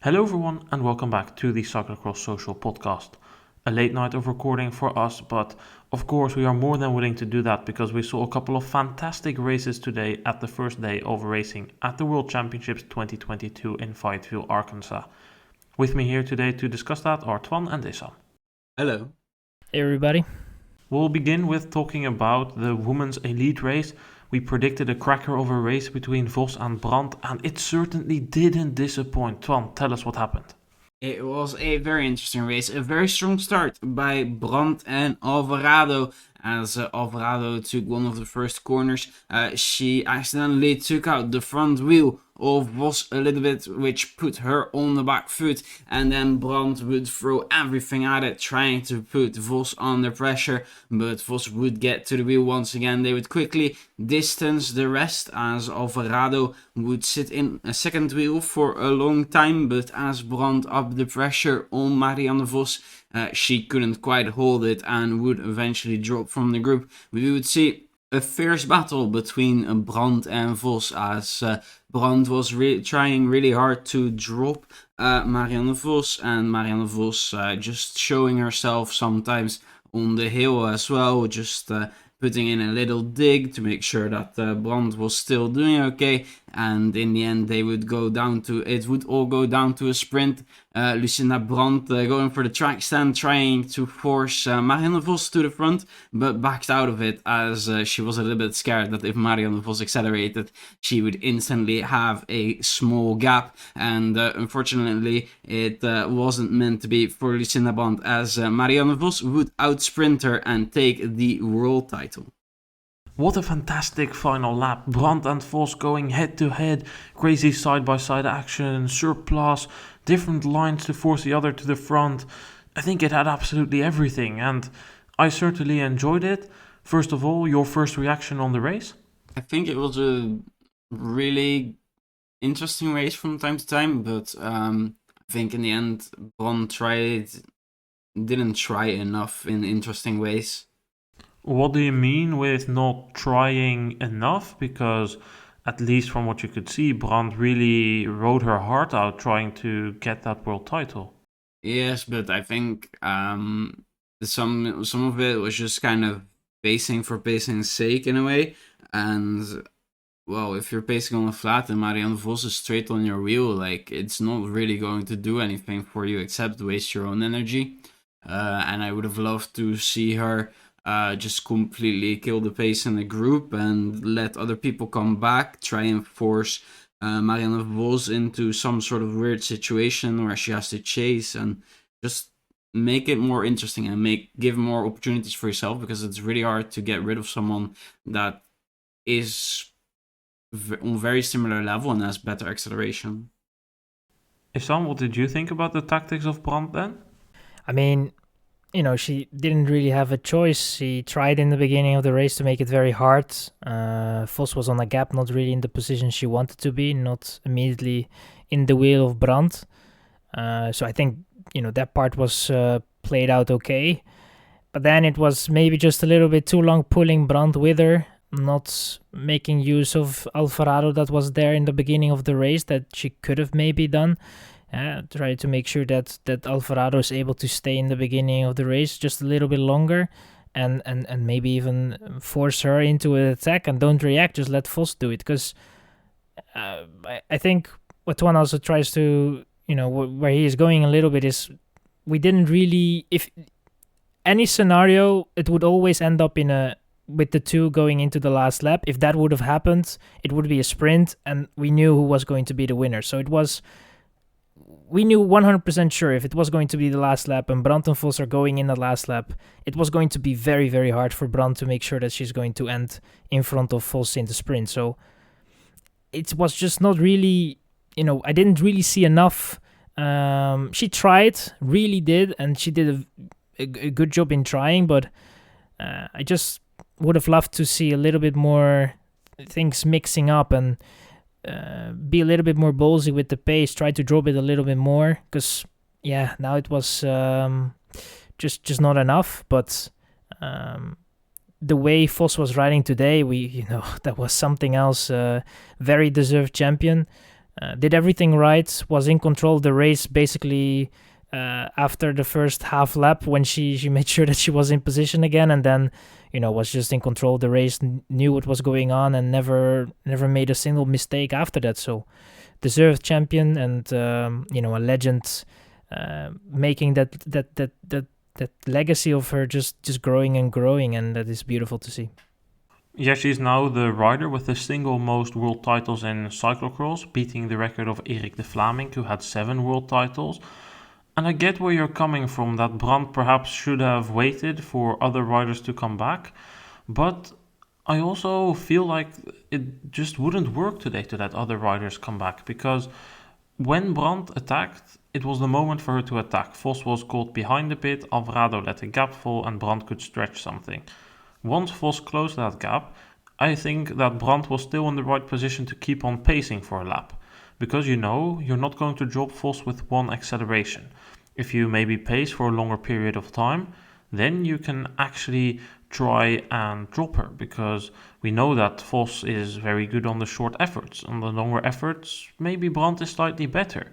Hello everyone and welcome back to the Cyclocross Social podcast. A late night of recording for us, but of course we are more than willing to do that because we saw a couple of fantastic races today at the first day of racing at the World Championships 2022 in Fayetteville, Arkansas. With me here today to discuss that are Twan and Issam. Hello. Hey everybody. We'll begin with talking about the women's elite race. We predicted a cracker of a race between Vos and Brandt, and it certainly didn't disappoint. Twan, tell us what happened. It was a very interesting race. A very strong start by Brandt and Alvarado. As Alvarado took one of the first corners, she accidentally took out the front wheel of Vos a little bit, which put her on the back foot, and then Brandt would throw everything at it, trying to put Vos under pressure, but Vos would get to the wheel once again. They would quickly distance the rest as Alvarado would sit in a second wheel for a long time, but as Brandt upped the pressure on Marianne Vos, she couldn't quite hold it and would eventually drop from the group. We would see a fierce battle between Brandt and Vos as Brandt was trying really hard to drop Marianne Vos, and Marianne Vos just showing herself sometimes on the hill as well, just putting in a little dig to make sure that Brandt was still doing okay, and in the end it would all go down to a sprint. Lucinda Brandt going for the track stand, trying to force Marianne Vos to the front, but backed out of it as she was a little bit scared that if Marianne Vos accelerated, she would instantly have a small gap, and unfortunately it wasn't meant to be for Lucinda Brandt, as Marianne Vos would outsprint her and take the world title. What a fantastic final lap. Brandt and Vos going head to head, crazy side-by-side action, surplus, different lines to force the other to the front. I think it had absolutely everything, and I certainly enjoyed it. First of all, your first reaction on the race? I think it was a really interesting race from time to time, but I think in the end, Brandt didn't try enough in interesting ways. What do you mean with not trying enough? Because at least from what you could see, Brandt really rode her heart out trying to get that world title. Yes, but I think some of it was just kind of pacing for pacing's sake in a way. And well, if you're pacing on a flat and Marianne Vos is straight on your wheel, like it's not really going to do anything for you except waste your own energy. And I would have loved to see her just completely kill the pace in the group and let other people come back, try and force Marianne Vos into some sort of weird situation where she has to chase, and just make it more interesting and give more opportunities for yourself, because it's really hard to get rid of someone that is on very similar level and has better acceleration. Issam, what did you think about the tactics of Brandt then? I mean, she didn't really have a choice. She tried in the beginning of the race to make it very hard. Vos was on a gap, not really in the position she wanted to be, not immediately in the wheel of Brandt. So I think, that part was played out okay. But then it was maybe just a little bit too long pulling Brandt with her, not making use of Alvarado that was there in the beginning of the race that she could have maybe done. Try to make sure that Alvarado is able to stay in the beginning of the race just a little bit longer, and maybe even force her into an attack and don't react, just let Vos do it. Because I think what Twan also tries to, where he is going a little bit is, we didn't really, if any scenario, it would always end up with the two going into the last lap. If that would have happened, it would be a sprint, and we knew who was going to be the winner. So we knew 100% sure if it was going to be the last lap and Brandt and Vos are going in the last lap, it was going to be very, very hard for Brandt to make sure that she's going to end in front of Vos in the sprint. So it was just not really, I didn't really see enough. She tried, really did, and she did a good job in trying, but I just would have loved to see a little bit more things mixing up and be a little bit more ballsy with the pace, try to drop it a little bit more, because now it was just not enough. But the way Vos was riding today, that was something else. Very deserved champion. did everything right, was in control of the race basically after the first half lap when she made sure that she was in position again, and then was just in control of the race, knew what was going on, and never made a single mistake after that. So deserved champion, and a legend, making that legacy of her just growing and growing, and that is beautiful to see. Yeah, she's now the rider with the single most world titles in cyclocross, beating the record of Erik de Vlaming, who had 7 world titles. And I get where you're coming from, that Brandt perhaps should have waited for other riders to come back. But I also feel like it just wouldn't work today to let other riders come back, because when Brandt attacked, it was the moment for her to attack. Vos was caught behind the pit, Alvarado let the gap fall, and Brandt could stretch something. Once Vos closed that gap, I think that Brandt was still in the right position to keep on pacing for a lap. Because you're not going to drop Vos with one acceleration. If you maybe pace for a longer period of time, then you can actually try and drop her, because we know that Vos is very good on the short efforts. On the longer efforts, maybe Brandt is slightly better.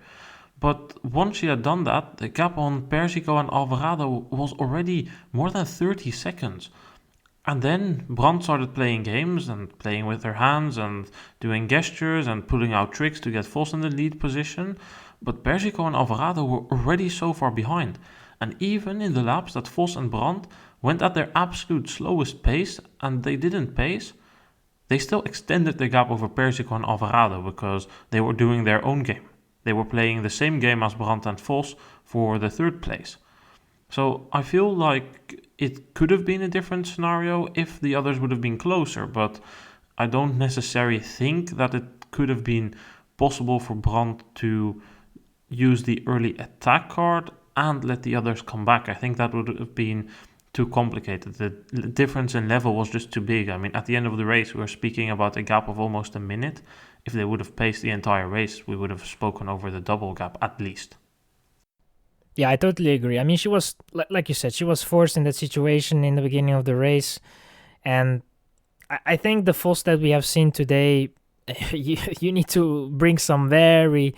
But once she had done that, the gap on Persico and Alvarado was already more than 30 seconds. And then Brandt started playing games and playing with her hands and doing gestures and pulling out tricks to get Vos in the lead position. But Persico and Alvarado were already so far behind. And even in the laps that Vos and Brandt went at their absolute slowest pace and they didn't pace, they still extended the gap over Persico and Alvarado because they were doing their own game. They were playing the same game as Brandt and Vos for the third place. So I feel like it could have been a different scenario if the others would have been closer, but I don't necessarily think that it could have been possible for Brandt to use the early attack card and let the others come back. I think that would have been too complicated. The difference in level was just too big. I mean, at the end of the race, we were speaking about a gap of almost a minute. If they would have paced the entire race, we would have spoken over the double gap at least. Yeah, I totally agree. I mean, she was, like you said, she was forced in that situation in the beginning of the race. And I think the Vos that we have seen today, you need to bring some very,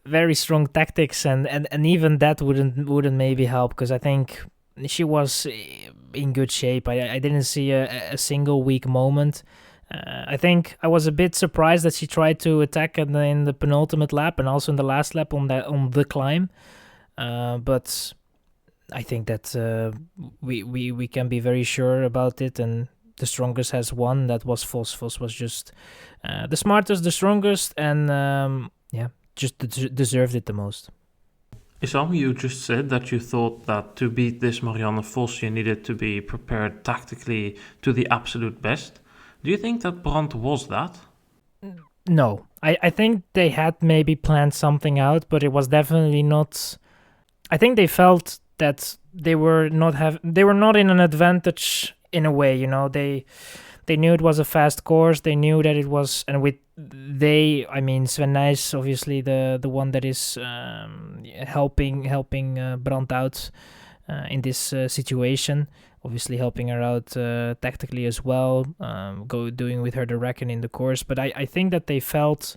very strong tactics. And even that wouldn't maybe help, because I think she was in good shape. I didn't see a single weak moment. I think I was a bit surprised that she tried to attack in the penultimate lap and also in the last lap on the climb. But I think that we can be very sure about it, and the strongest has won. That was Vos. Vos was just the smartest, the strongest, and just deserved it the most. Issam, you just said that you thought that to beat this Marianne Vos you needed to be prepared tactically to the absolute best. Do you think that Brandt was that? No, I think they had maybe planned something out, but it was definitely not. I think they felt that they were not in an advantage in a way, They knew it was a fast course. They knew that it was, and with I mean Sven Nys, obviously the one that is helping Brandt out in this situation. Obviously helping her out tactically as well, doing with her the reckon in the course. But I think that they felt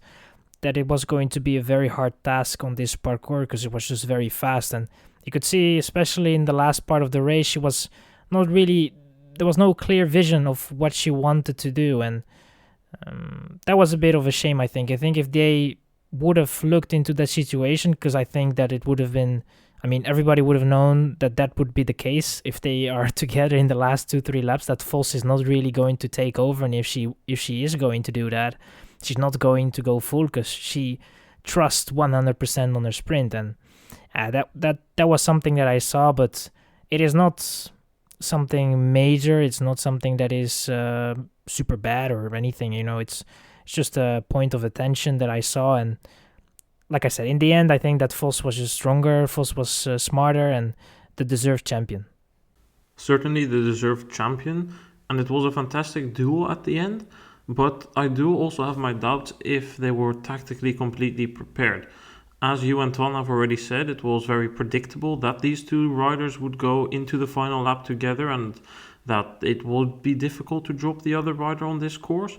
that it was going to be a very hard task on this parkour because it was just very fast. And you could see, especially in the last part of the race, she was not really, there was no clear vision of what she wanted to do. And that was a bit of a shame, I think. I think if they would have looked into that situation, because I think that it would have been, I mean, everybody would have known that would be the case if they are together in the last 2-3 laps, that Vos is not really going to take over. And if she is going to do that, she's not going to go full because she trusts 100% on her sprint. And that was something that I saw, but it is not something major. It's not something that is super bad or anything, it's just a point of attention that I saw. And like I said, in the end, I think that Vos was just stronger, Vos was smarter, and the deserved champion. Certainly the deserved champion, and it was a fantastic duel at the end, but I do also have my doubts if they were tactically completely prepared. As you and Twan have already said, it was very predictable that these two riders would go into the final lap together and that it would be difficult to drop the other rider on this course.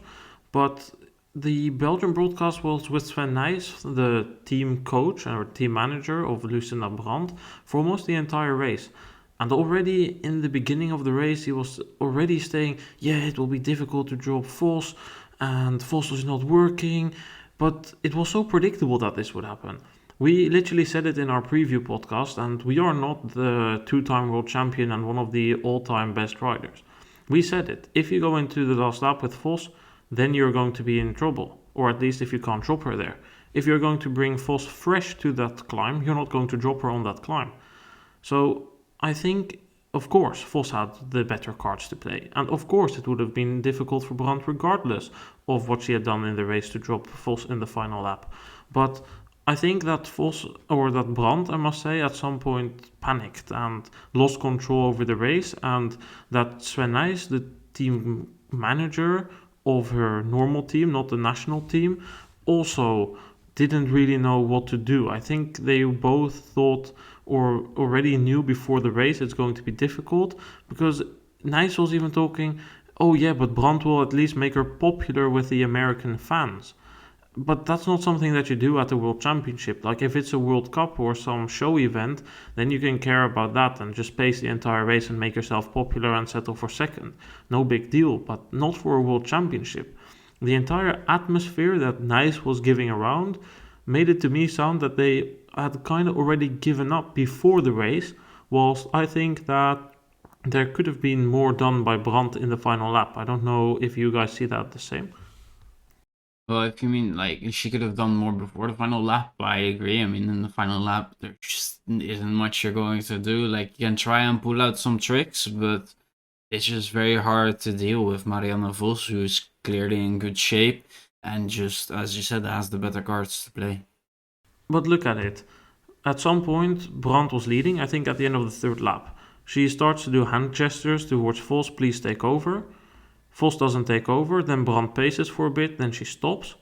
But The Belgian broadcast was with Sven Nys, the team coach or team manager of Lucinda Brandt, for almost the entire race. And already in the beginning of the race, he was already saying, yeah, it will be difficult to drop Vos, and Vos is not working. But it was so predictable that this would happen. We literally said it in our preview podcast, and we are not the two-time world champion and one of the all-time best riders. We said it. If you go into the last lap with Vos, then you're going to be in trouble. Or at least if you can't drop her there. If you're going to bring Vos fresh to that climb, you're not going to drop her on that climb. So I think, of course, Vos had the better cards to play. And of course it would have been difficult for Brandt regardless of what she had done in the race to drop Vos in the final lap. But I think that Vos, or that Brandt, I must say, at some point panicked and lost control over the race, and that Sven Nys, the team manager of her normal team, not the national team, also didn't really know what to do. I think they both thought or already knew before the race it's going to be difficult, because Nys was even talking, oh yeah, but Brandt will at least make her popular with the American fans. But that's not something that you do at the World Championship. Like if it's a World Cup or some show event, then you can care about that and just pace the entire race and make yourself popular and settle for second. No big deal, but not for a World Championship. The entire atmosphere that Nys was giving around made it to me sound that they had kind of already given up before the race, whilst I think that there could have been more done by Brandt in the final lap. I don't know if you guys see that the same. Well, if you mean like she could have done more before the final lap, I agree. I mean, in the final lap, there just isn't much you're going to do. Like, you can try and pull out some tricks, but it's just very hard to deal with Marianne Vos, who's clearly in good shape and just, as you said, has the better cards to play. But look at it. At some point, Brandt was leading, I think at the end of the third lap. She starts to do hand gestures towards Vos, please take over. Vos doesn't take over, then Brandt paces for a bit, then she stops.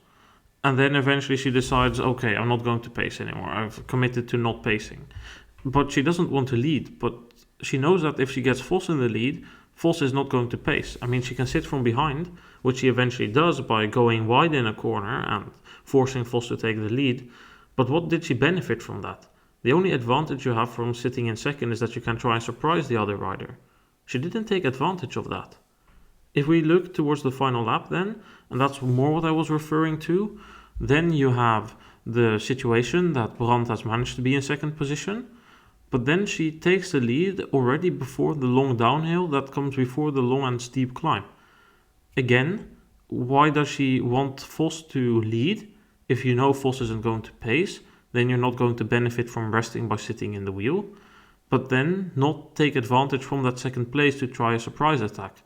And then eventually she decides, okay, I'm not going to pace anymore. I've committed to not pacing. But she doesn't want to lead. But she knows that if she gets Vos in the lead, Vos is not going to pace. I mean, she can sit from behind, which she eventually does by going wide in a corner and forcing Vos to take the lead. But what did she benefit from that? The only advantage you have from sitting in second is that you can try and surprise the other rider. She didn't take advantage of that. If we look towards the final lap then, and that's more what I was referring to, then you have the situation that Brandt has managed to be in second position, but then she takes the lead already before the long downhill that comes before the long and steep climb. Again, why does she want Vos to lead? If you know Vos isn't going to pace, then you're not going to benefit from resting by sitting in the wheel, but then not take advantage from that second place to try a surprise attack.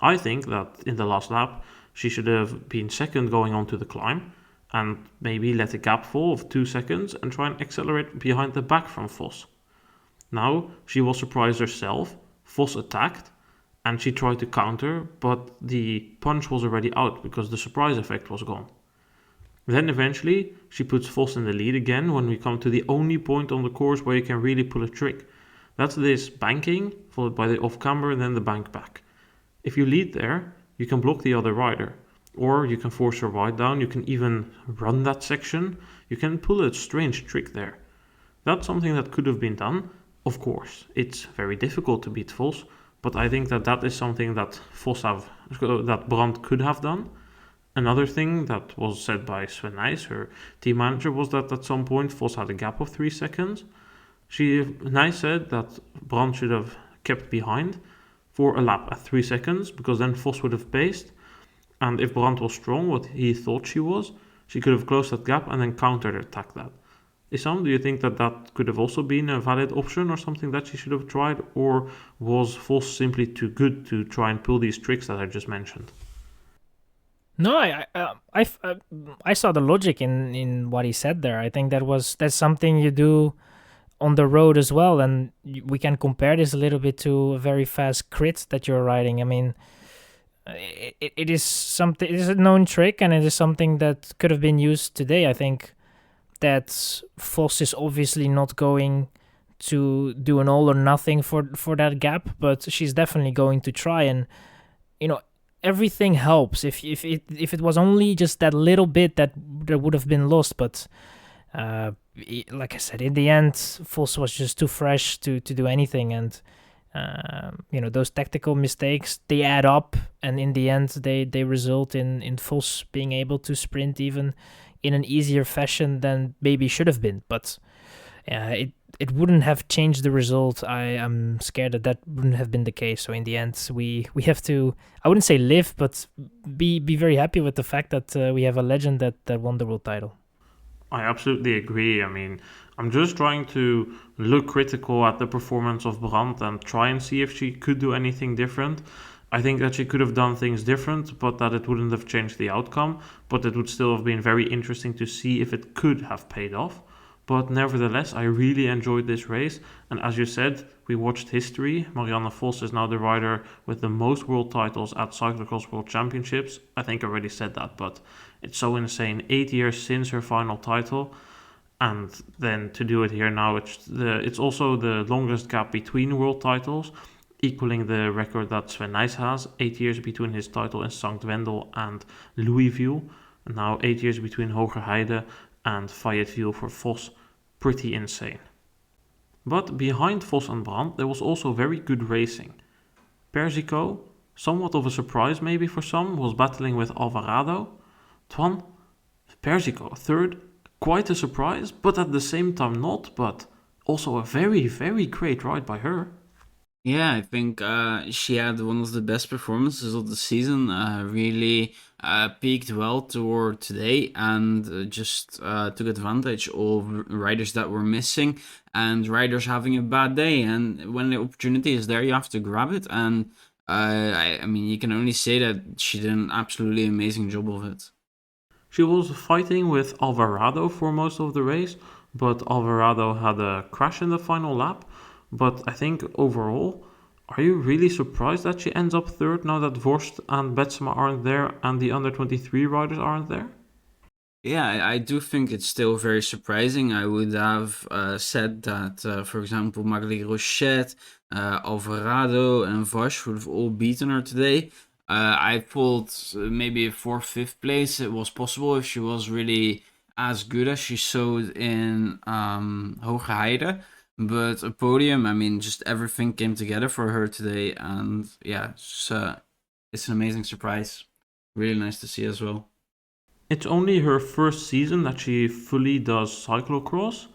I think that in the last lap, she should have been second going on to the climb and maybe let a gap fall of 2 seconds and try and accelerate behind the back from Vos. Now, she was surprised herself, Vos attacked, and she tried to counter, but the punch was already out because the surprise effect was gone. Then eventually, she puts Vos in the lead again when we come to the only point on the course where you can really pull a trick. That's this banking, followed by the off-camber and then the bank back. If you lead there, you can block the other rider, or you can force her wide down, you can even run that section, you can pull a strange trick there. That's something that could have been done. Of course, it's very difficult to beat Vos, but I think that is something that Brandt could have done. Another thing that was said by Sven Nys, her team manager, was that at some point Vos had a gap of 3 seconds. Nys said that Brandt should have kept behind for a lap at 3 seconds, because then Vos would have paced, and if Brandt was strong, what he thought she was, she could have closed that gap and then counter-attacked that. Issam, do you think that could have also been a valid option or something that she should have tried, or was Vos simply too good to try and pull these tricks that I just mentioned? No, I saw the logic in what he said there. I think that's something you do on the road as well, and we can compare this a little bit to a very fast crit that you're riding. I mean, it is something. It is a known trick, and it is something that could have been used today. I think that Vos is obviously not going to do an all or nothing for that gap, but she's definitely going to try. And everything helps. If it was only just that little bit that would have been lost, but like I said, in the end, Vos was just too fresh to do anything, and those tactical mistakes, they add up, and in the end they result in Vos being able to sprint even in an easier fashion than maybe should have been. But it wouldn't have changed the result. I'm scared that wouldn't have been the case. So in the end, we have to, I wouldn't say live, but be very happy with the fact that we have a legend that won the world title. I absolutely agree. I mean, I'm just trying to look critical at the performance of Brandt and try and see if she could do anything different. I think that she could have done things different, but that it wouldn't have changed the outcome. But it would still have been very interesting to see if it could have paid off. But nevertheless, I really enjoyed this race. And as you said, we watched history. Marianne Vos is now the rider with the most world titles at Cyclocross World Championships. I think I already said that, but it's so insane. 8 years since her final title. And then to do it here now, it's also the longest gap between world titles, equaling the record that Sven Nys has. 8 years between his title in St. Wendel and Louisville. And now 8 years between Hogerheide and Fayetteville for Vos. Pretty insane. But behind Vos and Brandt, there was also very good racing. Persico, somewhat of a surprise maybe for some, was battling with Alvarado. Twan, Persico, third, quite a surprise, but at the same time not, but also a very, very great ride by her. Yeah, I think she had one of the best performances of the season. Really peaked well toward today, and just took advantage of riders that were missing and riders having a bad day. And when the opportunity is there, you have to grab it. And I mean, you can only say that she did an absolutely amazing job of it. She was fighting with Alvarado for most of the race, but Alvarado had a crash in the final lap. But I think overall, are you really surprised that she ends up third now that Vorst and Betsema aren't there and the under 23 riders aren't there? Yeah, I do think it's still very surprising. I would have said that, for example, Magali Rochette, Alvarado, and Vos would have all beaten her today. I thought maybe a 4th, 5th place it was possible if she was really as good as she showed in Hogerheide. But a podium, I mean, just everything came together for her today. And yeah, it's an amazing surprise. Really nice to see as well. It's only her first season that she fully does cyclocross.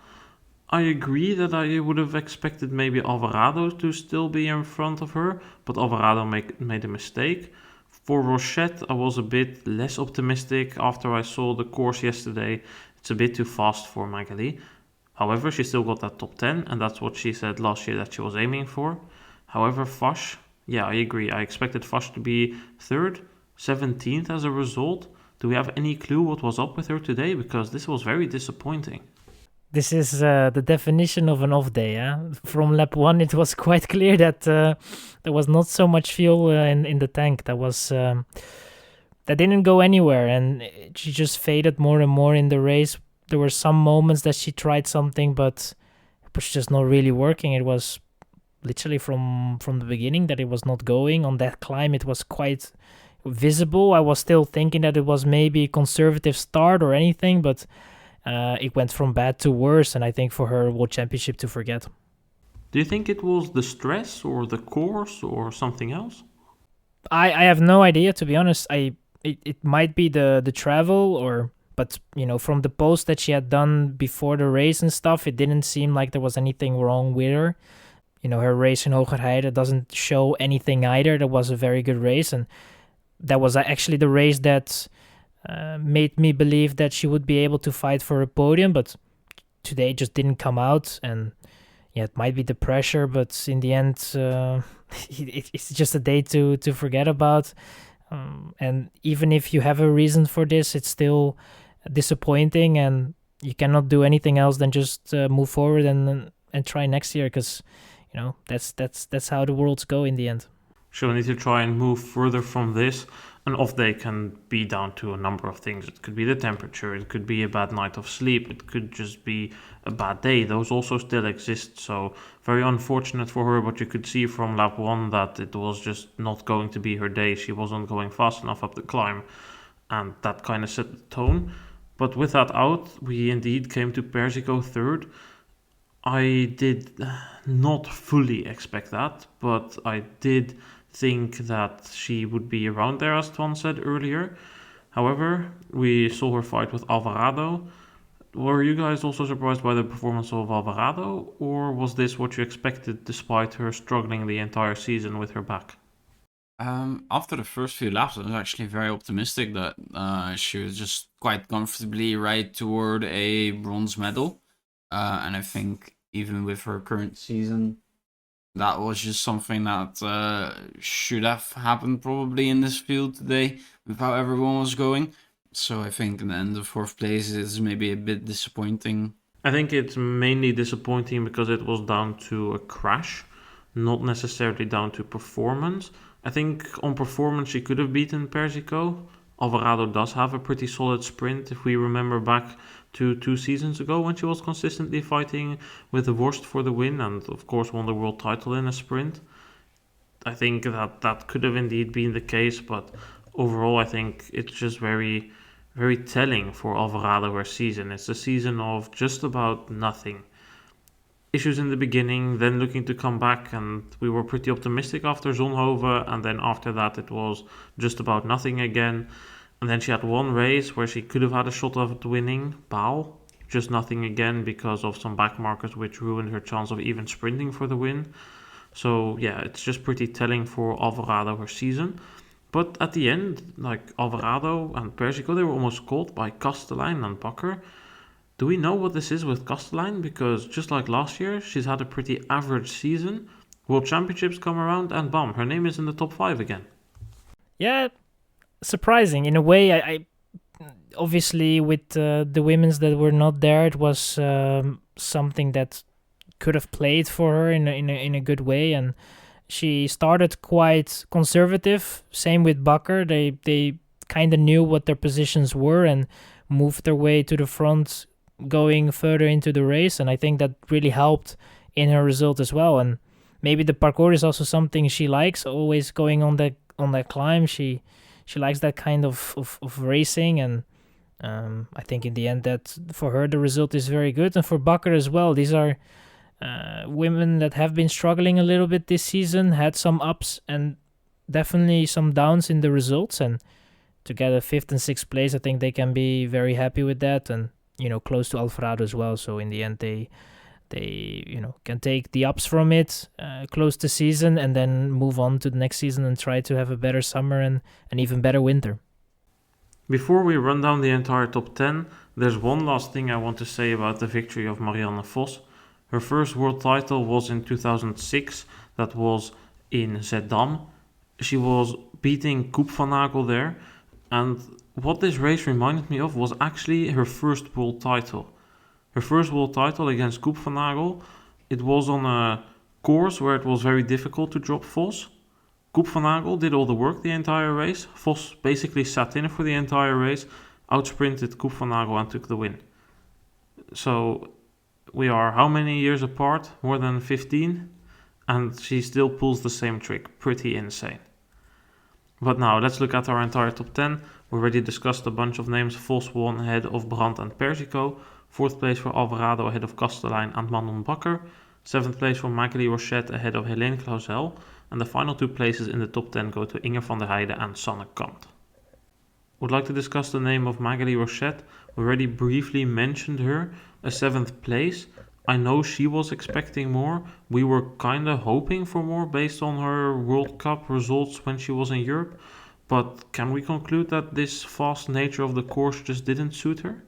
I agree that I would have expected maybe Alvarado to still be in front of her, but Alvarado made a mistake. For Rochette, I was a bit less optimistic after I saw the course yesterday. It's a bit too fast for Magali. However, she still got that top 10, and that's what she said last year that she was aiming for. However, Vos, yeah, I agree. I expected Vos to be 3rd, 17th as a result. Do we have any clue what was up with her today? Because this was very disappointing. This is the definition of an off day. From lap 1, it was quite clear that there was not so much fuel in the tank. That didn't go anywhere, and she just faded more and more in the race. There were some moments that she tried something, but it was just not really working. It was literally from the beginning that it was not going. On that climb, it was quite visible. I was still thinking that it was maybe a conservative start or anything, but it went from bad to worse, and I think for her, World Championship to forget. Do you think it was the stress or the course or something else? I have no idea, to be honest. It might be the travel, but from the post that she had done before the race and stuff, it didn't seem like there was anything wrong with her. Her race in Hogerheide doesn't show anything either. That was a very good race, and that was actually the race that made me believe that she would be able to fight for a podium, but today it just didn't come out. And yeah, it might be the pressure, but in the end, it's just a day to forget about. And even if you have a reason for this, it's still disappointing, and you cannot do anything else than just move forward and try next year, because that's how the worlds go in the end. She'll need to try and move further from this. An off day can be down to a number of things. It could be the temperature, it could be a bad night of sleep, it could just be a bad day. Those also still exist, so very unfortunate for her, but you could see from lap 1 that it was just not going to be her day. She wasn't going fast enough up the climb, and that kind of set the tone. But with that out, we indeed came to Persico third. I did not fully expect that, but I did think that she would be around there, as Twan said earlier. However, we saw her fight with Alvarado. Were you guys also surprised by the performance of Alvarado, or was this what you expected despite her struggling the entire season with her back? After the first few laps, I was actually very optimistic that she was just quite comfortably right toward a bronze medal. And I think even with her current season, that was just something that should have happened probably in this field today with how everyone was going. So I think in the end of 4th place is maybe a bit disappointing. I think it's mainly disappointing because it was down to a crash, not necessarily down to performance. I think on performance she could have beaten Persico. Alvarado does have a pretty solid sprint if we remember back to 2 seasons ago when she was consistently fighting with the Worst for the win and of course won the world title in a sprint. I think that could have indeed been the case, but overall I think it's just very, very telling for Alvarado her season. It's a season of just about nothing. Issues in the beginning, then looking to come back, and we were pretty optimistic after Zonhoven, and then after that it was just about nothing again. And then she had one race where she could have had a shot of winning, Baal, just nothing again because of some back markers which ruined her chance of even sprinting for the win. So yeah, it's just pretty telling for Alvarado her season. But at the end, like Alvarado and Persico, they were almost caught by Kastelijn and Bakker. Do we know what this is with Kastelijn? Because just like last year, she's had a pretty average season. Worldchampionships come around and bam, her name is in the top 5 again. Yeah, surprising. In a way, I obviously with the women's that were not there, it was something that could have played for her in a good way, and she started quite conservative. Same with Bakker. They kind of knew what their positions were and moved their way to the front, going further into the race, and I think that really helped in her result as well. And maybe the parkour is also something she likes, always going on that climb. She likes that kind of racing, and I think in the end that for her the result is very good. And for Bakker as well, these are women that have been struggling a little bit this season, had some ups and definitely some downs in the results, and to get a 5th and 6th place, I think they can be very happy with that, and close to Alvarado as well. So in the end, they can take the ups from it, close the season, and then move on to the next season and try to have a better summer and an even better winter. Before we run down the entire top 10, there's one last thing I want to say about the victory of Marianne Vos. Her first world title was in 2006, that was in Zeddam. She was beating Koep van Nagel there, and what this race reminded me of was actually her first world title. Her first world title against Koep van Nagel, it was on a course where it was very difficult to drop Vos. Koep van Nagel did all the work the entire race. Vos basically sat in for the entire race, outsprinted Koep van Nagel and took the win. So we are how many years apart? More than 15? And she still pulls the same trick. Pretty insane. But now let's look at our entire top 10. We already discussed a bunch of names. Vos won ahead of Brandt and Persico. 4th place for Alvarado ahead of Kastelijn and Manon Bakker. 7th place for Magali Rochette ahead of Helene Clausel. And the final 2 places in the top 10 go to Inger van der Heijden and Sanne Kant. Would like to discuss the name of Magali Rochette. We already briefly mentioned her. A 7th place. I know she was expecting more. We were kind of hoping for more based on her World Cup results when she was in Europe. But can we conclude that this fast nature of the course just didn't suit her?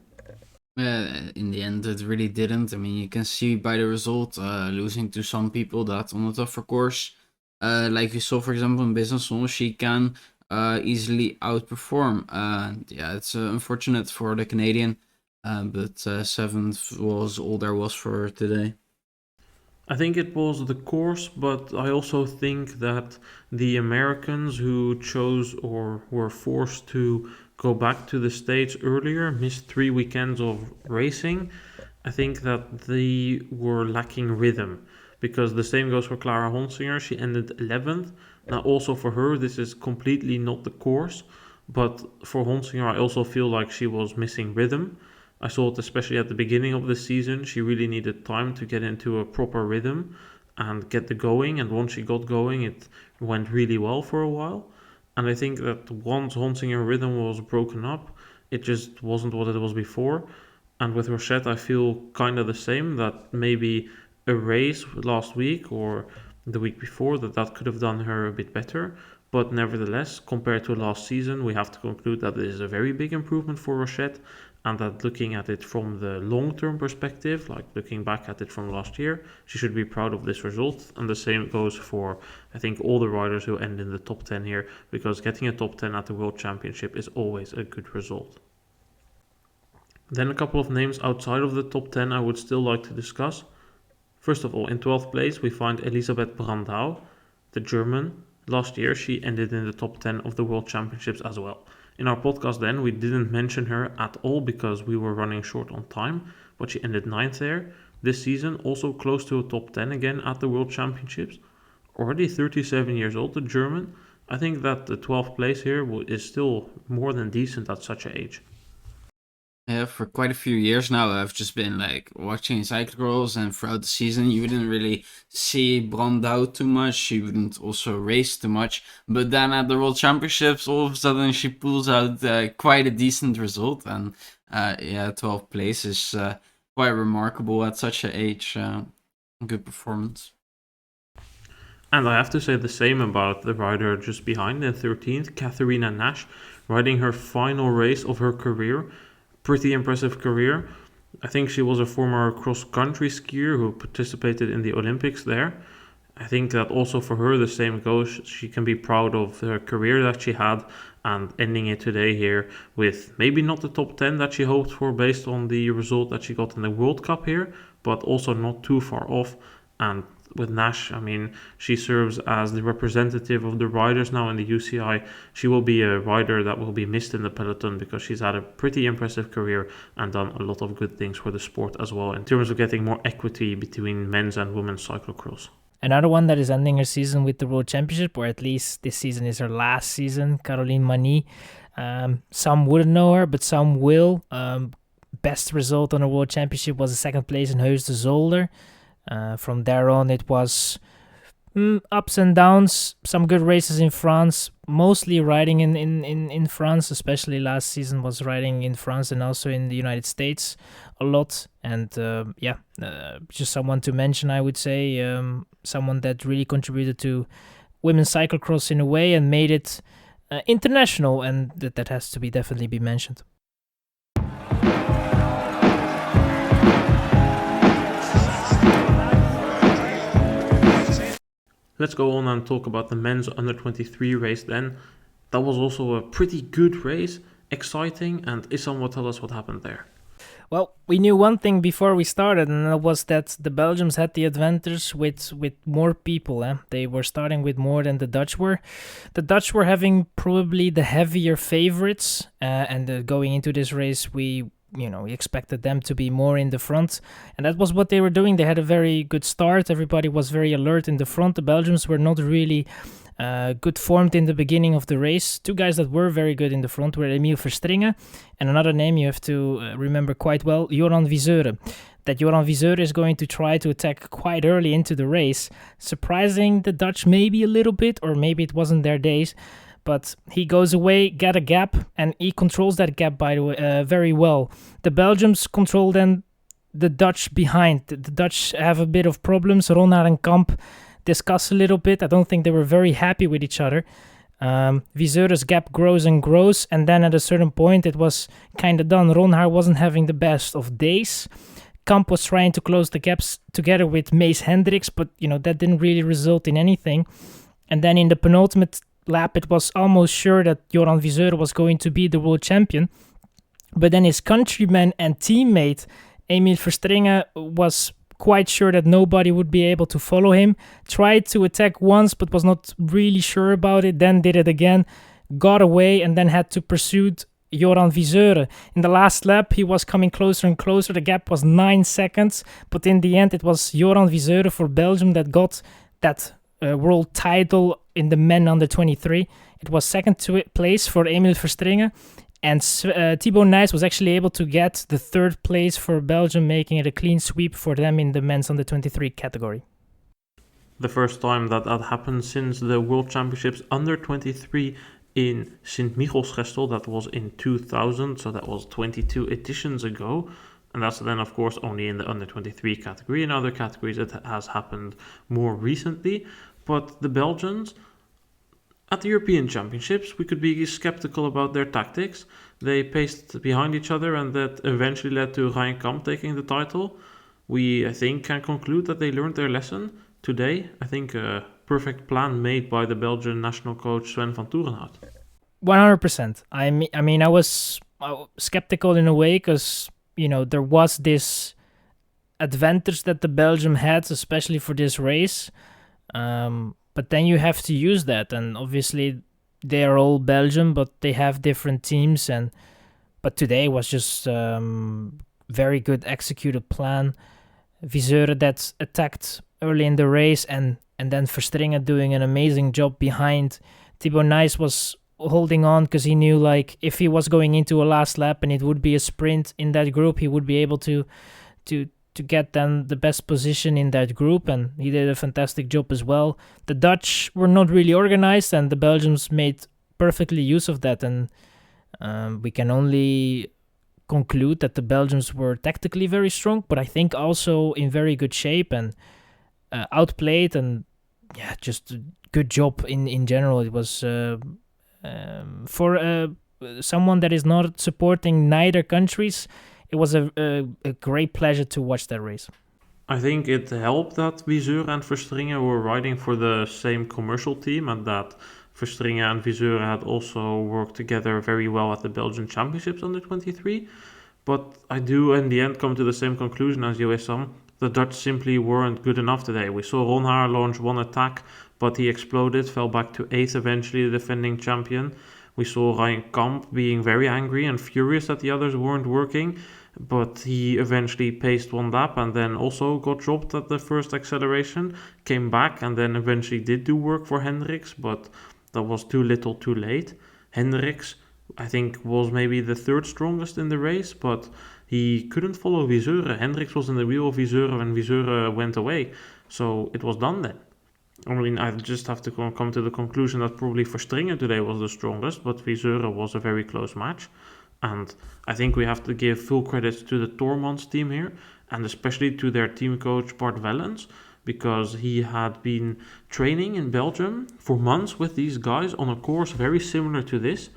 In the end, it really didn't. I mean, you can see by the result, losing to some people that on a tougher course, like we saw, for example, in Besançon, she can easily outperform. Yeah, it's unfortunate for the Canadian, but 7th was all there was for her today. I think it was the course, but I also think that the Americans who chose or were forced to go back to the States earlier missed 3 weekends of racing. I think that they were lacking rhythm because the same goes for Clara Honsinger. She ended 11th. Now, also for her, this is completely not the course, but for Honsinger, I also feel like she was missing rhythm. I saw it especially at the beginning of the season. She really needed time to get into a proper rhythm and get the going. And once she got going, it went really well for a while. And I think that once Honsinger rhythm was broken up, it just wasn't what it was before. And with Rochette, I feel kind of the same, that maybe a race last week or the week before, that could have done her a bit better. But nevertheless, compared to last season, we have to conclude that this is a very big improvement for Rochette, and that looking at it from the long-term perspective, like looking back at it from last year, she should be proud of this result. And the same goes for, I think, all the riders who end in the top 10 here, because getting a top 10 at the World Championship is always a good result. Then a couple of names outside of the top 10 I would still like to discuss. First of all, in 12th place, we find Elisabeth Brandau, the German. Last year, she ended in the top 10 of the World Championships as well. In our podcast then, we didn't mention her at all because we were running short on time, but she ended 9th there. This season, also close to a top 10 again at the World Championships. Already 37 years old, the German. I think that the 12th place here is still more than decent at such an age. Yeah, for quite a few years now, I've just been like watching cyclocross, and throughout the season, you wouldn't really see Brandau too much. She wouldn't also race too much, but then at the World Championships, all of a sudden she pulls out quite a decent result, and 12th place is quite remarkable at such an age. Good performance. And I have to say the same about the rider just behind in 13th, Katharina Nash, riding her final race of her career. Pretty impressive career. I think she was a former cross-country skier who participated in the Olympics there. I think that also for her the same goes. She can be proud of her career that she had, and ending it today here with maybe not the top 10 that she hoped for based on the result that she got in the World Cup here, but also not too far off. And with Nash, I mean, she serves as the representative of the riders now in the UCI. She will be a rider that will be missed in the peloton because she's had a pretty impressive career and done a lot of good things for the sport as well in terms of getting more equity between men's and women's cyclocross. Another one that is ending her season with the World Championship, or at least this season is her last season, Caroline Mani. Some wouldn't know her, but some will. Best result on a World Championship was a second place in Heus de Zolder. From there on, it was ups and downs. Some good races in France, mostly riding in France, especially last season was riding in France and also in the United States a lot. And just someone to mention, I would say, someone that really contributed to women's cyclocross in a way and made it international, and that has to be definitely be mentioned. Let's go on and talk about the men's under-23 race then. That was also a pretty good race, exciting, and Issam will tell us what happened there. Well, we knew one thing before we started, and that was that the Belgians had the advantage with more people. They were starting with more than the Dutch were. The Dutch were having probably the heavier favorites, and going into this race, we expected them to be more in the front, and that was what they were doing. They had a very good start. Everybody was very alert in the front. The Belgians were not really good formed in the beginning of the race. Two guys that were very good in the front were Emiel Verstringen, and another name you have to remember quite well, Joran Wyseure. That Joran Wyseure is going to try to attack quite early into the race, surprising the Dutch maybe a little bit, or maybe it wasn't their days. But he goes away, get a gap, and he controls that gap, by the way, very well. The Belgians control then the Dutch behind. The Dutch have a bit of problems. Ronhaar and Kamp discuss a little bit. I don't think they were very happy with each other. Wyseure's gap grows and grows, and then at a certain point it was kind of done. Ronhaar wasn't having the best of days. Kamp was trying to close the gaps together with Mees Hendricks, but that didn't really result in anything. And then in the penultimate lap, it was almost sure that Joran Wyseure was going to be the world champion, but then his countryman and teammate Emiel Verstringen was quite sure that nobody would be able to follow him. Tried to attack once, but was not really sure about it. Then did it again, got away, and then had to pursue Joran Wyseure. In the last lap, he was coming closer and closer. The gap was 9 seconds, but in the end, it was Joran Wyseure for Belgium that got that world title in the men under 23. It was second place for Emil Verstringen, and Thibaut Nys was actually able to get the third place for Belgium, making it a clean sweep for them in the men's under 23 category. The first time that happened since the World Championships under 23 in Sint-Michielsgestel. That was in 2000, so that was 22 editions ago. And that's then, of course, only in the under 23 category. In other categories, it has happened more recently. But the Belgians, at the European Championships, we could be skeptical about their tactics. They paced behind each other, and that eventually led to Ryan Kamp taking the title. We, I think, can conclude that they learned their lesson today. I think a perfect plan made by the Belgian national coach Sven van Toerenhout. 100%. I mean, I was skeptical in a way because, there was this advantage that the Belgium had, especially for this race. But then you have to use that, and obviously they are all Belgium, but they have different teams. But today was just very good executed plan. Wyseure that attacked early in the race, and then Verstringen doing an amazing job behind. Thibaut Nys was holding on because he knew, like, if he was going into a last lap and it would be a sprint in that group, he would be able to get then the best position in that group, and he did a fantastic job as well. The Dutch were not really organized, and the Belgians made perfectly use of that, and we can only conclude that the Belgians were tactically very strong, but I think also in very good shape and outplayed, and just a good job in general. It was for someone that is not supporting neither countries, it was a great pleasure to watch that race. I think it helped that Wyseure and Verstringen were riding for the same commercial team, and that Verstringen and Wyseure had also worked together very well at the Belgian Championships under 23. But I do in the end come to the same conclusion as you, Issam. The Dutch simply weren't good enough today. We saw Ron Haar launch one attack, but he exploded, fell back to 8th eventually, the defending champion. We saw Ryan Kamp being very angry and furious that the others weren't working, but he eventually paced one lap and then also got dropped at the first acceleration, came back and then eventually did do work for Hendricks, but that was too little too late. Hendricks, I think, was maybe the third strongest in the race, but he couldn't follow Wyseure. Hendricks was in the wheel of Wyseure when Wyseure went away, so it was done then. I mean, I just have to come to the conclusion that probably Verstringen today was the strongest, but Wyseure was a very close match. And I think we have to give full credit to the Tormans team here, and especially to their team coach Bart Wellens, because he had been training in Belgium for months with these guys on a course very similar to this.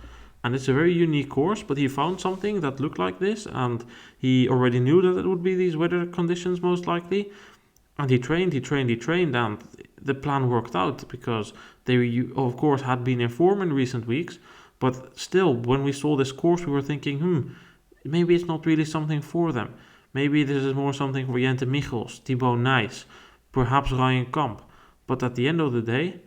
And it's a very unique course, but he found something that looked like this, and he already knew that it would be these weather conditions most likely. And he trained, and the plan worked out because they, of course, had been in form in recent weeks. But still, when we saw this course, we were thinking, maybe it's not really something for them. Maybe this is more something for Jente Michels, Thibaut Nys, perhaps Ryan Kamp. But at the end of the day,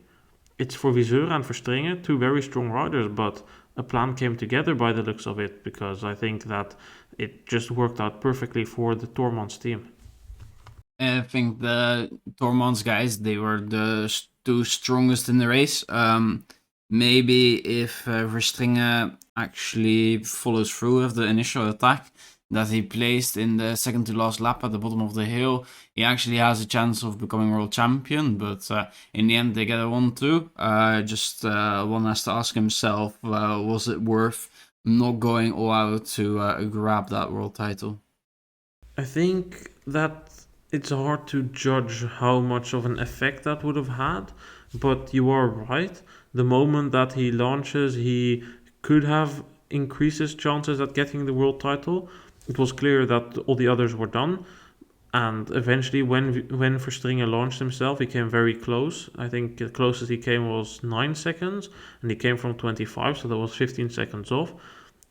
it's for Wyseure and Verstringen, two very strong riders, but a plan came together by the looks of it, because I think that it just worked out perfectly for the Tormans team. I think the Tormans guys, they were the two strongest in the race. Maybe if Verstringen actually follows through with the initial attack that he placed in the second to last lap at the bottom of the hill, he actually has a chance of becoming world champion. But in the end, they get a 1-2. Just one has to ask himself, was it worth not going all out to grab that world title? I think that it's hard to judge how much of an effect that would have had, but you are right. The moment that he launches, he could have increased his chances at getting the world title. It was clear that all the others were done, and eventually when Verstringen launched himself, he came very close. I think the closest he came was 9 seconds, and he came from 25, so that was 15 seconds off.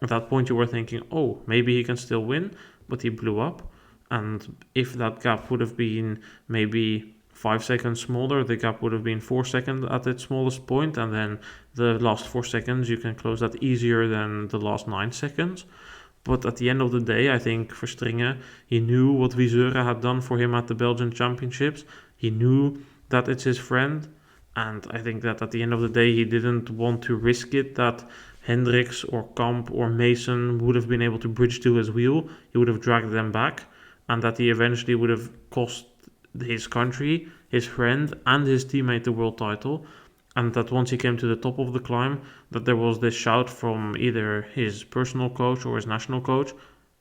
At that point you were thinking, maybe he can still win, but he blew up. And if that gap would have been maybe 5 seconds smaller, the gap would have been 4 seconds at its smallest point, and then the last 4 seconds you can close that easier than the last 9 seconds. But at the end of the day, I think Verstringen, he knew what Wyseure had done for him at the Belgian Championships. He knew that it's his friend, and I think that at the end of the day, he didn't want to risk it that Hendricks or Kamp or Mason would have been able to bridge to his wheel. He would have dragged them back, and that he eventually would have cost his country, his friend, and his teammate the world title. And that once he came to the top of the climb, that there was this shout from either his personal coach or his national coach,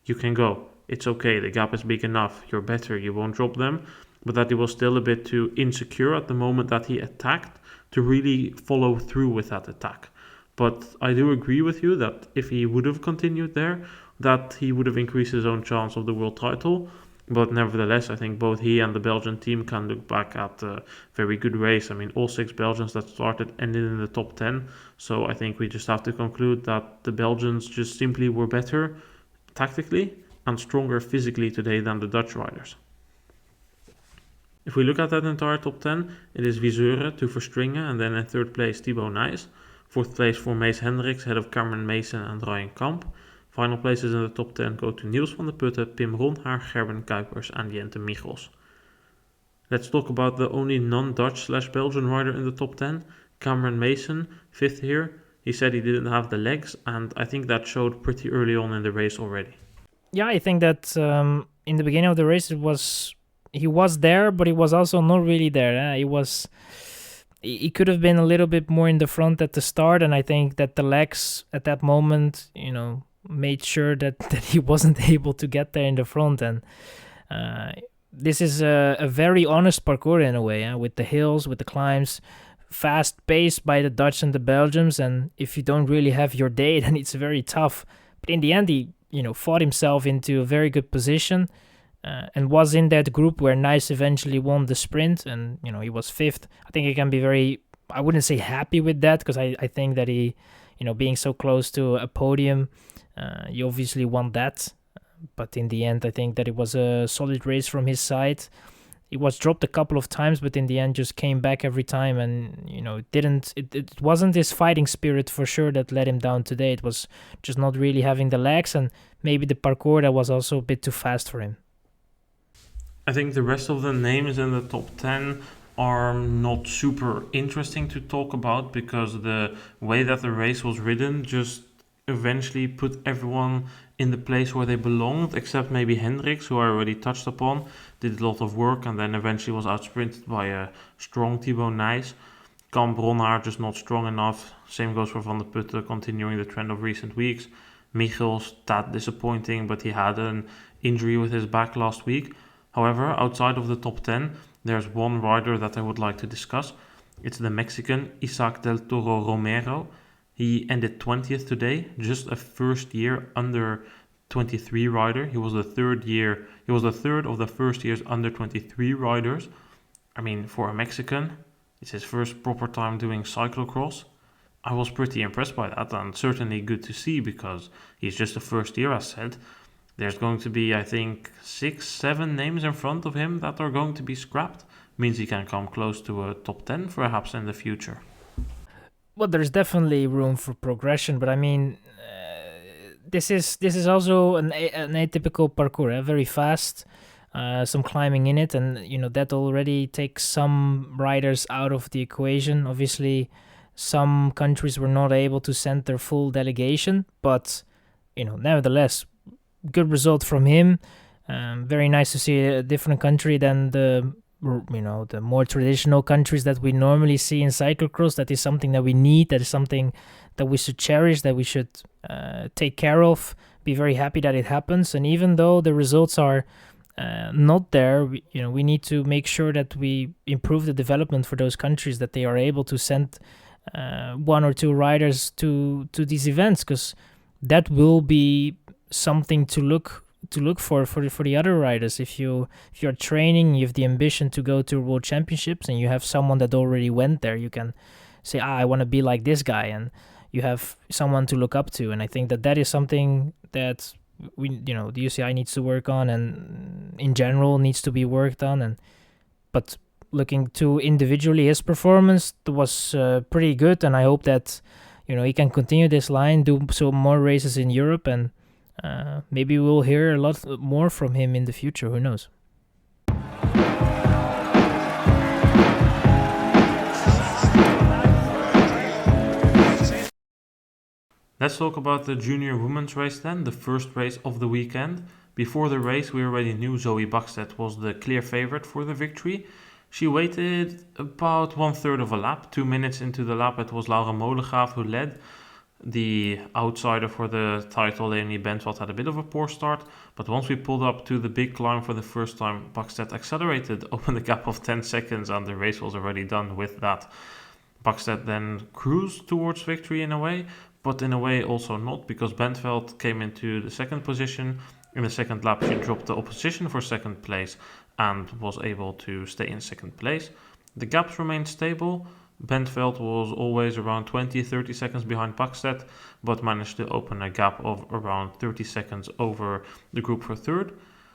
you can go, it's okay, the gap is big enough, you're better, you won't drop them. But that he was still a bit too insecure at the moment that he attacked to really follow through with that attack. But I do agree with you that if he would have continued there, that he would have increased his own chance of the world title. But nevertheless, I think both he and the Belgian team can look back at a very good race. I mean, all 6 Belgians that started ended in the top 10. So I think we just have to conclude that the Belgians just simply were better tactically and stronger physically today than the Dutch riders. If we look at that entire top 10, it is Wyseure to Verstringen, and then in 3rd place Thibaut Nys. 4th place for Mees Hendricks, ahead of Cameron Mason and Ryan Kamp. Final places in the top 10 go to Niels van der Putten, Pim Ronhaar, Gerben Kuipers and Jente Michels. Let's talk about the only non-Dutch/Belgian rider in the top 10, Cameron Mason, 5th here. He said he didn't have the legs, and I think that showed pretty early on in the race already. Yeah, I think that in the beginning of the race he was there, but he was also not really there. He could have been a little bit more in the front at the start, and I think that the legs at that moment, made sure that he wasn't able to get there in the front. And this is a very honest parcours in a way, with the hills, with the climbs, fast paced by the Dutch and the Belgians. And if you don't really have your day, then it's very tough. But in the end, he fought himself into a very good position and was in that group where Nys eventually won the sprint, and he was 5th. I think he can be very, I wouldn't say happy with that, because I think that he, being so close to a podium, you obviously want that. But in the end, I think that it was a solid race from his side. He was dropped a couple of times, but in the end just came back every time, and it wasn't his fighting spirit for sure that let him down today. It was just not really having the legs, and maybe the parcours that was also a bit too fast for him. I think the rest of the names in the top 10 are not super interesting to talk about, because the way that the race was ridden just eventually put everyone in the place where they belonged, except maybe Hendricks, who I already touched upon, did a lot of work and then eventually was outsprinted by a strong Thibaut Nys. Kamp, Ronhaar just not strong enough. Same goes for Van der Putten, continuing the trend of recent weeks. Michels, that disappointing, but he had an injury with his back last week. However, outside of the top 10, there's one rider that I would like to discuss. It's the Mexican Isaac del Toro Romero. He ended 20th today, just a first year under 23 rider. He was the third of the first year's under 23 riders. I mean, for a Mexican, it's his first proper time doing cyclocross. I was pretty impressed by that, and certainly good to see, because he's just the first year, as said. There's going to be, I think, 6-7 names in front of him that are going to be scrapped. Means he can come close to a top 10 perhaps in the future. Well, there's definitely room for progression, but I mean, this is also an atypical parcours, very fast, some climbing in it, and that already takes some riders out of the equation. Obviously, some countries were not able to send their full delegation, but nevertheless, good result from him. Very nice to see a different country than the more traditional countries that we normally see in cyclocross. That is something that we need. That is something that we should cherish, that we should take care of. Be very happy that it happens. And even though the results are not there, we need to make sure that we improve the development for those countries, that they are able to send 1 or 2 riders to these events, because that will be something to look for the other riders. If you're training, you have the ambition to go to World Championships, and you have someone that already went there, you can say, I want to be like this guy, and you have someone to look up to. And I think that is something that the UCI needs to work on, and in general needs to be worked on. But looking to individually, his performance was pretty good, and I hope that he can continue this line, do some more races in Europe, and maybe we'll hear a lot more from him in the future. Who knows? Let's talk about the junior women's race then, the first race of the weekend. Before the race, we already knew Zoe Buckstead was the clear favorite for the victory. She waited about 1/3 of a lap. 2 minutes into the lap, it was Laura Molecraf who led. The outsider for the title, Leonie Bentveld, had a bit of a poor start, but once we pulled up to the big climb for the first time, Backstedt accelerated, opened a gap of 10 seconds, and the race was already done with that. Backstedt then cruised towards victory in a way, but in a way also not, because Bentveld came into the second position. In the second lap, she dropped the opposition for second place and was able to stay in second place. The gaps remained stable. Bentveld was always around 20-30 seconds behind Backstedt, but managed to open a gap of around 30 seconds over the group for third.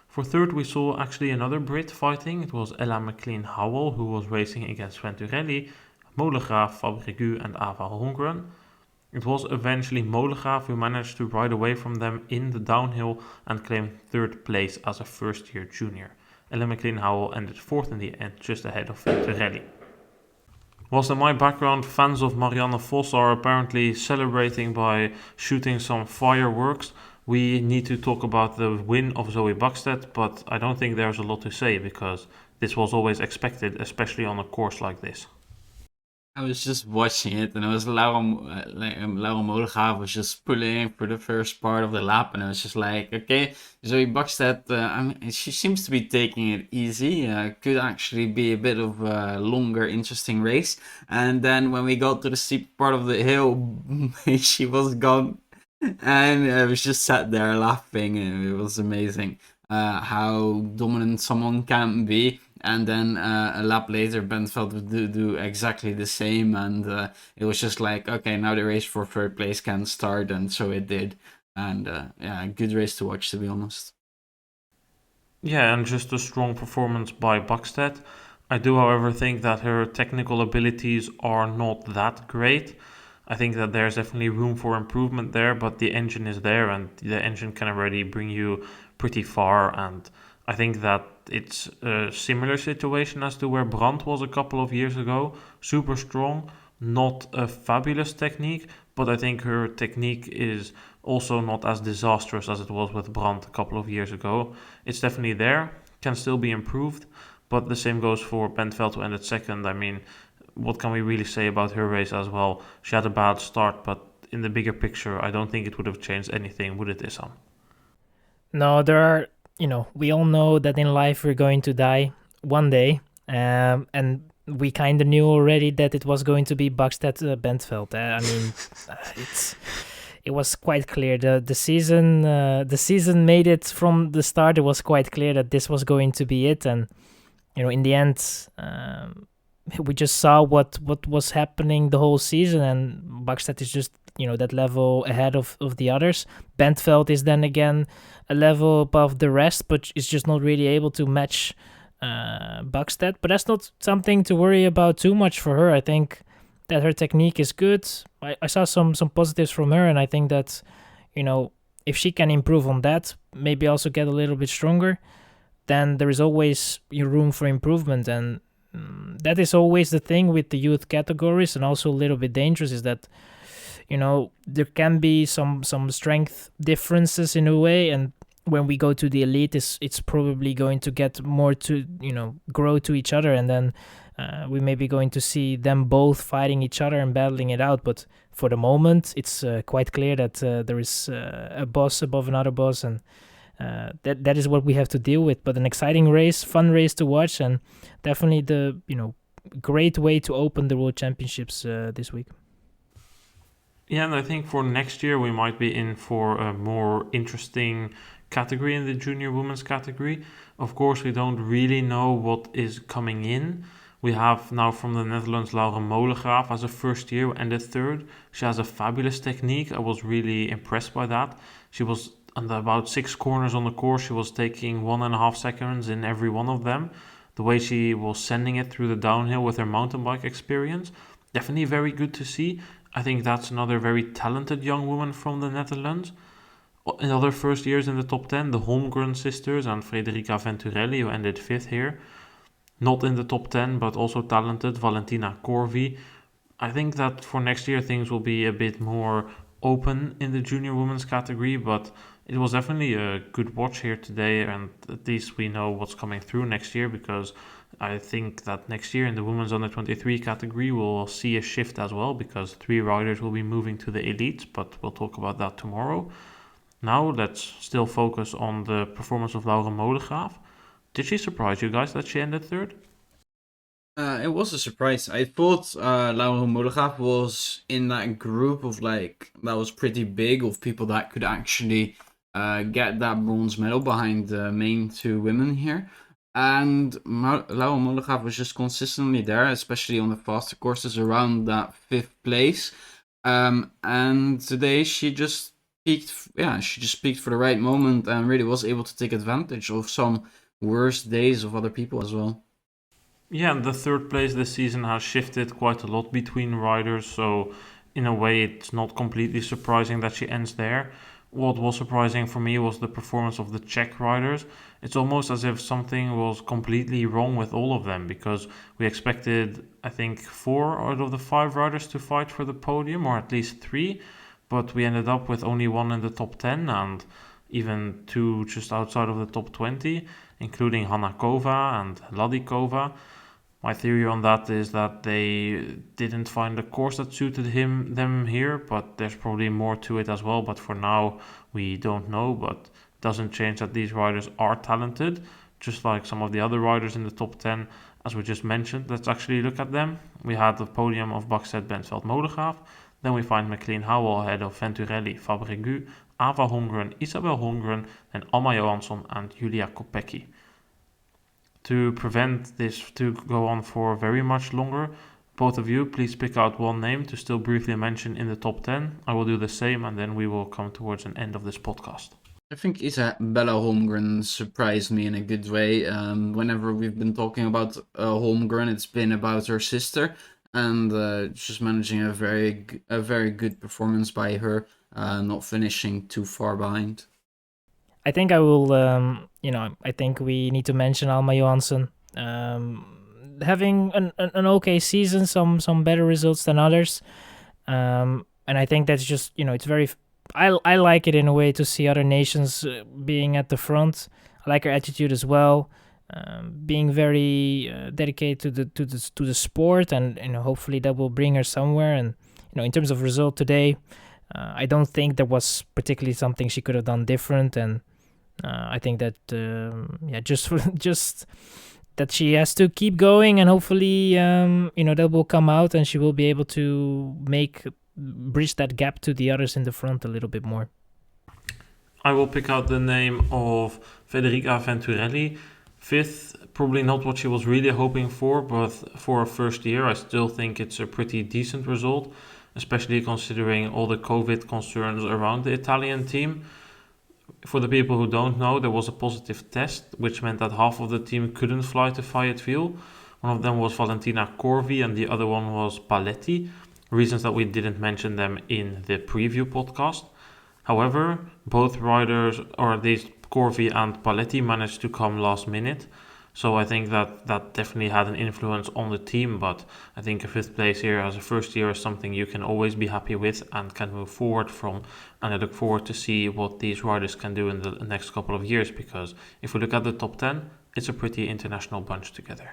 For third, we saw actually another Brit fighting. It was Ella McLean-Howell, who was racing against Venturelli, Molecraf, Fabrigu and Ava Holmgren. It was eventually Molycraft who managed to ride away from them in the downhill and claim third place as a first-year junior. Ella McLean-Howell ended fourth in the end, just ahead of Venturelli. Whilst in my background, fans of Marianne Vos are apparently celebrating by shooting some fireworks, we need to talk about the win of Zoe Buckstead, but I don't think there's a lot to say because this was always expected, especially on a course like this. I was just watching it, and it was Laura Molecraf was just pulling for the first part of the lap, and I was just like, okay, Zoe Buckstead, she seems to be taking it easy. Could actually be a bit of a longer, interesting race. And then when we got to the steep part of the hill, she was gone, and I was just sat there laughing, and it was amazing how dominant someone can be. And then a lap later, Bentveld would do exactly the same. And it was just like, okay, now the race for third place can start. And so it did. And yeah, good race to watch, to be honest. Yeah, and just a strong performance by Backstedt. I do, however, think that her technical abilities are not that great. I think that there's definitely room for improvement there, but the engine is there and the engine can already bring you pretty far. And I think that it's a similar situation as to where Brandt was a couple of years ago. Super strong, not a fabulous technique, but I think her technique is also not as disastrous as it was with Brandt a couple of years ago. It's definitely there, can still be improved, but the same goes for Bentveld, who ended second. I mean, what can we really say about her race as well? She had a bad start, but in the bigger picture, I don't think it would have changed anything, would it, Issam? No, there are, we all know that in life we're going to die one day, and we kind of knew already that it was going to be Backstedt Bentveld. I mean, it was quite clear. The season made it from the start. It was quite clear that this was going to be it, and in the end, we just saw what was happening the whole season, and Backstedt is just that level ahead of the others. Bentveld is then again a level above the rest, but is just not really able to match Backstedt. But that's not something to worry about too much for her. I think that her technique is good. I saw some positives from her, and I think that if she can improve on that, maybe also get a little bit stronger, then there is always room for improvement. And that is always the thing with the youth categories, and also a little bit dangerous, is that there can be some strength differences in a way, and when we go to the elite, it's probably going to get more to grow to each other, and then we may be going to see them both fighting each other and battling it out. But for the moment, it's quite clear that there is a boss above another boss, and that is what we have to deal with. But an exciting race, fun race to watch, and definitely the great way to open the World Championships this week. Yeah, and I think for next year we might be in for a more interesting category in the junior women's category. Of course, we don't really know what is coming in. We have now from the Netherlands Laura Molecraf as a first year, ended third. She has a fabulous technique. I was really impressed by that. She was on about 6 corners on the course, she was taking 1.5 seconds in every one of them. The way she was sending it through the downhill with her mountain bike experience, definitely very good to see. I think that's another very talented young woman from the Netherlands. In other first years in the top 10, the Holmgren sisters and Federica Venturelli, who ended 5th here. Not in the top 10, but also talented, Valentina Corvi. I think that for next year things will be a bit more open in the junior women's category, but it was definitely a good watch here today, and at least we know what's coming through next year, because I think that next year in the women's under 23 category we'll see a shift as well, because 3 riders will be moving to the elites, but we'll talk about that tomorrow. Now let's still focus on the performance of Laura Molecraf. Did she surprise you guys that she ended 3rd? It was a surprise. I thought Laura Molecraf was in that group of that was pretty big of people that could actually get that bronze medal behind the main 2 women here. And Laura Molecraf was just consistently there, especially on the faster courses around that 5th place. And today she just peaked. Yeah, she just peaked for the right moment and really was able to take advantage of some worse days of other people as well. Yeah, and the 3rd place this season has shifted quite a lot between riders, so in a way it's not completely surprising that she ends there. What was surprising for me was the performance of the Czech riders. It's almost as if something was completely wrong with all of them, because we expected, I think, 4 out of the 5 riders to fight for the podium, or at least 3, but we ended up with only 1 in the top 10 and even 2 just outside of the top 20, including Hanakova and Ladikova. My theory on that is that they didn't find a course that suited them here, but there's probably more to it as well. But for now, we don't know. But it doesn't change that these riders are talented, just like some of the other riders in the top 10, as we just mentioned. Let's actually look at them. We had the podium of Backstedt, Bentveld, Molecraf. Then we find McLean Howell ahead of Venturelli, Fabregu, Ava Holmgren, Isabel Holmgren, then Alma Johansson and Julia Kopecky. To prevent this to go on for very much longer, both of you please pick out one name to still briefly mention in the top 10. I will do the same, and then we will come towards an end of this podcast. I think Isabella Holmgren surprised me in a good way. Whenever we've been talking about Holmgren, it's been about her sister, and just managing a very good performance by her, not finishing too far behind. I think I will, I think we need to mention Alma Johansson. Having an okay season, some better results than others. And I think that's just, it's very, I like it in a way to see other nations being at the front. I like her attitude as well, being very dedicated to the sport, and hopefully that will bring her somewhere. And in terms of result today, I don't think there was particularly something she could have done different, and I think that just that she has to keep going, and hopefully that will come out, and she will be able to bridge that gap to the others in the front a little bit more. I will pick out the name of Federica Venturelli. 5th, probably not what she was really hoping for, but for her first year I still think it's a pretty decent result, especially considering all the COVID concerns around the Italian team. For the people who don't know, there was a positive test, which meant that half of the team couldn't fly to Fayetteville. One of them was Valentina Corvi and the other one was Paletti. Reasons that we didn't mention them in the preview podcast. However, both riders, or at least Corvi and Paletti, managed to come last minute. So I think that definitely had an influence on the team, but I think a 5th place here as a first year is something you can always be happy with and can move forward from. And I look forward to see what these riders can do in the next couple of years, because if we look at the top 10, it's a pretty international bunch together.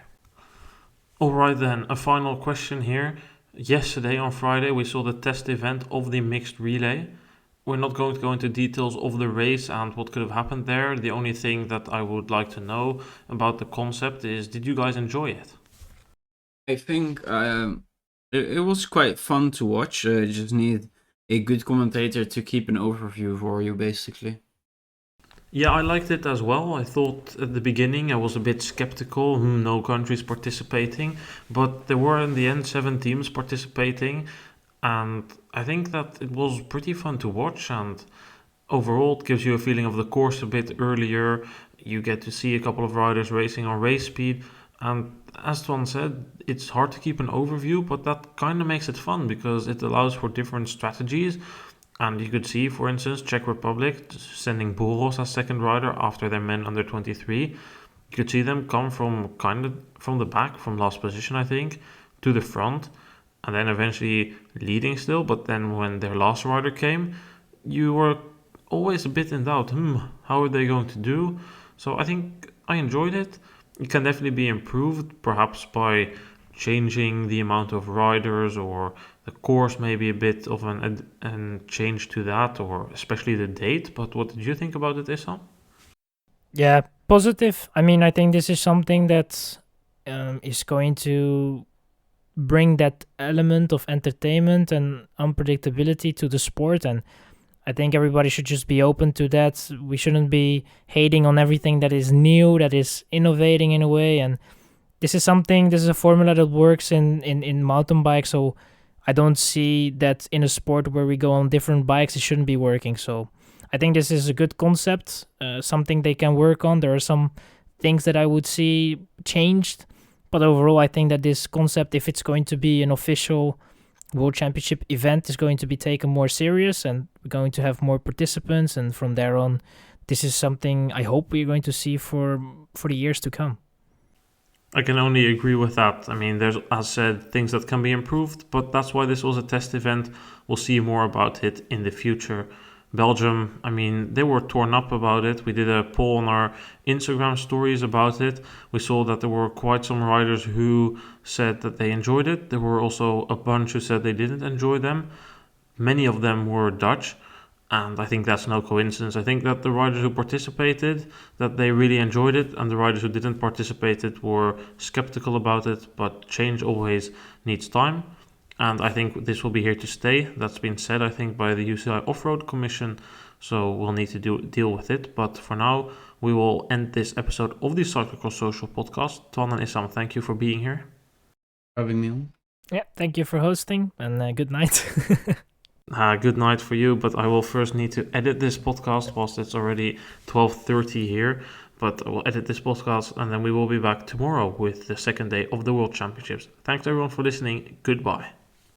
Alright then, a final question here. Yesterday on Friday we saw the test event of the mixed relay. We're not going to go into details of the race and what could have happened there. The only thing that I would like to know about the concept is, did you guys enjoy it? I think it was quite fun to watch. You just need a good commentator to keep an overview for you, basically. Yeah, I liked it as well. I thought at the beginning I was a bit skeptical, no countries participating, but there were in the end 7 teams participating. And I think that it was pretty fun to watch, and overall, it gives you a feeling of the course a bit earlier. You get to see a couple of riders racing on race speed. And as Twan said, it's hard to keep an overview, but that kind of makes it fun because it allows for different strategies. And you could see, for instance, Czech Republic sending Boros as second rider after their men under 23. You could see them come from the back, from last position, I think, to the front, and then eventually leading still. But then when their last rider came, you were always a bit in doubt. How are they going to do? So I think I enjoyed it. It can definitely be improved, perhaps by changing the amount of riders, or the course maybe a bit of an change to that, or especially the date. But what did you think about it, Issam? Yeah, positive. I mean, I think this is something that is going to bring that element of entertainment and unpredictability to the sport, and I think everybody should just be open to that. We shouldn't be hating on everything that is new, that is innovating in a way, and this is a formula that works in mountain bikes, so I don't see that in a sport where we go on different bikes it shouldn't be working. So I think this is a good concept, something they can work on. There are some things that I would see changed, but overall I think that this concept, if it's going to be an official World Championship event, is going to be taken more serious, and we're going to have more participants, and from there on this is something I hope we're going to see for the years to come. I can only agree with that. I mean, there's, as said, things that can be improved, but that's why this was a test event. We'll see more about it in the future. Belgium, I mean, they were torn up about it. We did a poll on our Instagram stories about it. We saw that there were quite some riders who said that they enjoyed it. There were also a bunch who said they didn't enjoy them. Many of them were Dutch, and I think that's no coincidence. I think that the riders who participated, that they really enjoyed it, and the riders who didn't participate were skeptical about it, but change always needs time. And I think this will be here to stay. That's been said, I think, by the UCI Off-Road Commission. So we'll need to deal with it. But for now, we will end this episode of the Cyclocross Social podcast. Twan and Issam, thank you for being here. Having me on. Yeah, thank you for hosting, and good night. Good night for you, but I will first need to edit this podcast whilst it's already 12:30 here. But I will edit this podcast, and then we will be back tomorrow with the second day of the World Championships. Thanks everyone for listening. Goodbye.